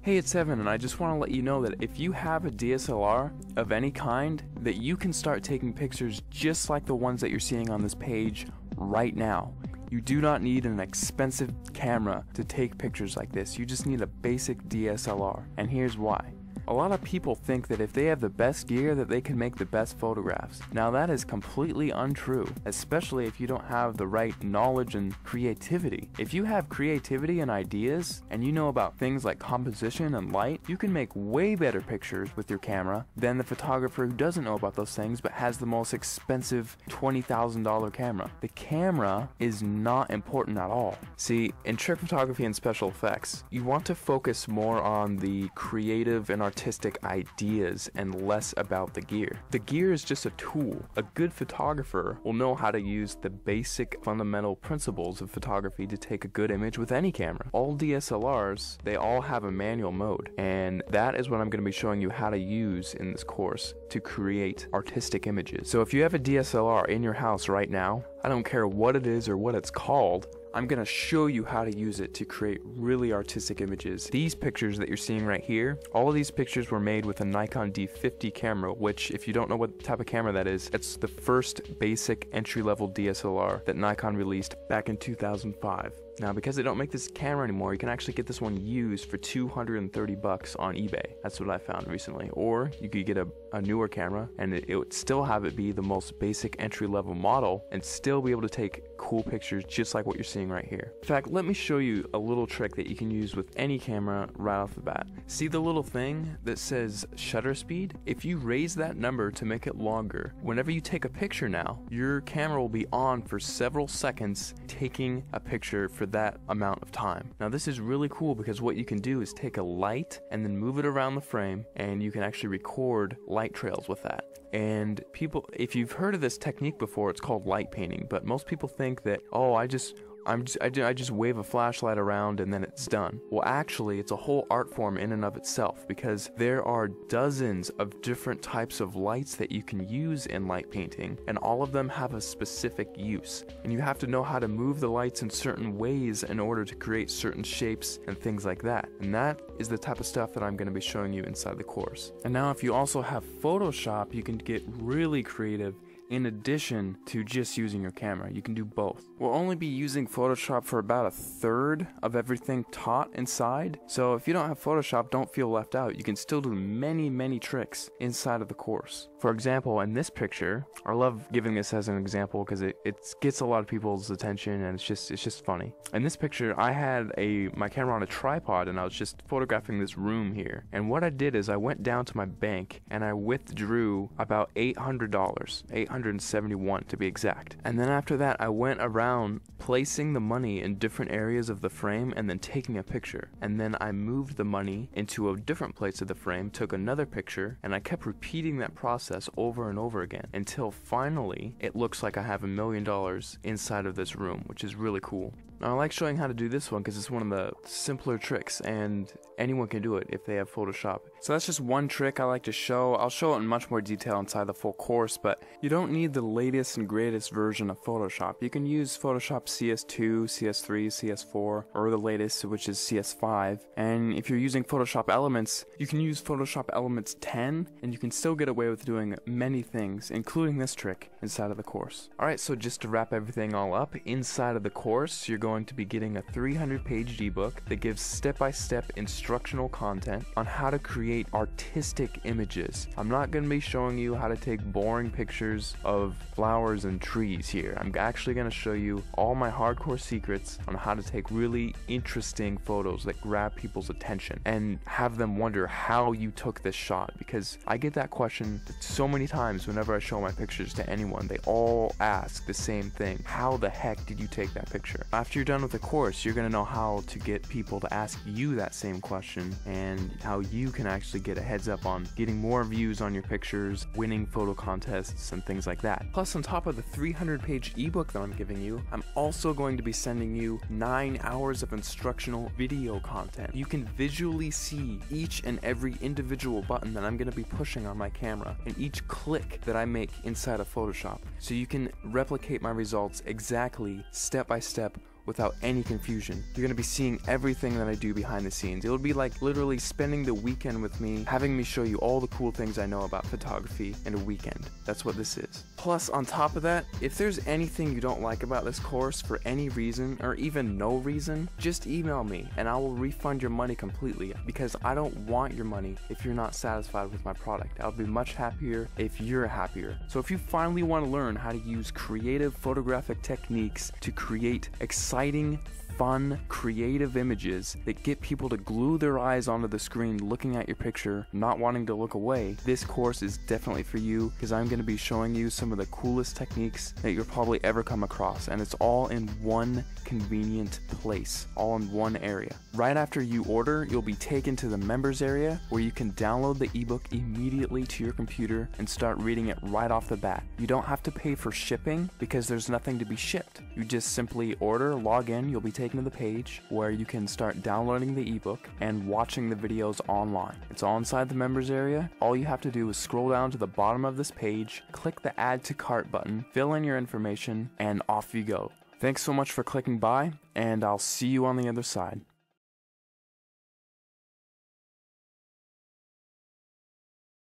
Hey, it's Evan, and I just want to let you know that if you have a DSLR of any kind, that you can start taking pictures just like the ones that you're seeing on this page right now. You do not need an expensive camera to take pictures like this. You just need a basic DSLR, and here's why. A lot of people think that if they have the best gear that they can make the best photographs. Now that is completely untrue, especially if you don't have the right knowledge and creativity. If you have creativity and ideas, and you know about things like composition and light, you can make way better pictures with your camera than the photographer who doesn't know about those things but has the most expensive $20,000 camera. The camera is not important at all. See, in trick photography and special effects, you want to focus more on the creative and artistic ideas and less about the gear. The gear is just a tool. A good photographer will know how to use the basic fundamental principles of photography to take a good image with any camera. All DSLRs, they all have a manual mode, and that is what I'm going to be showing you how to use in this course to create artistic images. So if you have a DSLR in your house right now, I don't care what it is or what it's called, I'm gonna show you how to use it to create really artistic images. These pictures that you're seeing right here, all of these pictures were made with a Nikon D50 camera, which, if you don't know what type of camera that is, it's the first basic entry-level DSLR that Nikon released back in 2005. Now, because they don't make this camera anymore, you can actually get this one used for $230 on eBay. That's what I found recently. Or you could get a newer camera, and it would still have it be the most basic entry-level model and still be able to take cool pictures just like what you're seeing right here. In fact, let me show you a little trick that you can use with any camera right off the bat. See the little thing that says shutter speed? If you raise that number to make it longer, whenever you take a picture now, your camera will be on for several seconds taking a picture for that amount of time. Now this is really cool because what you can do is take a light and then move it around the frame, and you can actually record light trails with that. And people, if you've heard of this technique before, it's called light painting, but most people think that, oh, I just wave a flashlight around and then it's done. Well, actually, it's a whole art form in and of itself, because there are dozens of different types of lights that you can use in light painting, and all of them have a specific use. And you have to know how to move the lights in certain ways in order to create certain shapes and things like that. And that is the type of stuff that I'm going to be showing you inside the course. And now if you also have Photoshop, you can get really creative. In addition to just using your camera, you can do both. We'll only be using Photoshop for about a third of everything taught inside, so if you don't have Photoshop, don't feel left out. You can still do many tricks inside of the course. For example, in this picture, I love giving this as an example because it gets a lot of people's attention, and it's just funny. In this picture, I had my camera on a tripod, and I was just photographing this room here. And what I did is I went down to my bank and I withdrew about $800, 871 to be exact. And then after that, I went around placing the money in different areas of the frame and then taking a picture. And then I moved the money into a different place of the frame, took another picture, and I kept repeating that process over and over again until finally it looks like I have $1 million inside of this room, which is really cool. Now, I like showing how to do this one because it's one of the simpler tricks, and anyone can do it if they have Photoshop. So that's just one trick I like to show. I'll show it in much more detail inside the full course, but you don't need the latest and greatest version of Photoshop. You can use Photoshop CS2, CS3, CS4, or the latest, which is CS5. And if you're using Photoshop Elements, you can use Photoshop Elements 10, and you can still get away with doing many things, including this trick, inside of the course. Alright, so just to wrap everything all up, inside of the course, you're going to be getting a 300-page ebook that gives step-by-step instructional content on how to create artistic images. I'm not going to be showing you how to take boring pictures of flowers and trees here. I'm actually going to show you all my hardcore secrets on how to take really interesting photos that grab people's attention and have them wonder how you took this shot, because I get that question so many times whenever I show my pictures to anyone. They all ask the same thing: how the heck did you take that picture? After you're done with the course, you're going to know how to get people to ask you that same question, and how you can actually get a heads up on getting more views on your pictures, winning photo contests, and things like that. Plus, on top of the 300-page ebook that I'm giving you, I'm also going to be sending you 9 hours of instructional video content. You can visually see each and every individual button that I'm going to be pushing on my camera, and each click that I make inside of Photoshop, so you can replicate my results exactly, step by step, without any confusion. You're gonna be seeing everything that I do behind the scenes. It'll be like literally spending the weekend with me, having me show you all the cool things I know about photography in a weekend. That's what this is. Plus, on top of that, if there's anything you don't like about this course for any reason, or even no reason, just email me and I will refund your money completely, because I don't want your money if you're not satisfied with my product. I'll be much happier if you're happier. So if you finally want to learn how to use creative photographic techniques to create exciting, fun, creative images that get people to glue their eyes onto the screen looking at your picture, not wanting to look away, this course is definitely for you, because I'm going to be showing you some of the coolest techniques that you'll probably ever come across, and it's all in one convenient place, all in one area. Right after you order, you'll be taken to the members area where you can download the ebook immediately to your computer and start reading it right off the bat. You don't have to pay for shipping because there's nothing to be shipped. You just simply order, log in, you'll be taken to the page where you can start downloading the ebook and watching the videos online. It's all inside the members area. All you have to do is scroll down to the bottom of this page, click the add to cart button, fill in your information, and off you go. Thanks so much for clicking by, and I'll see you on the other side.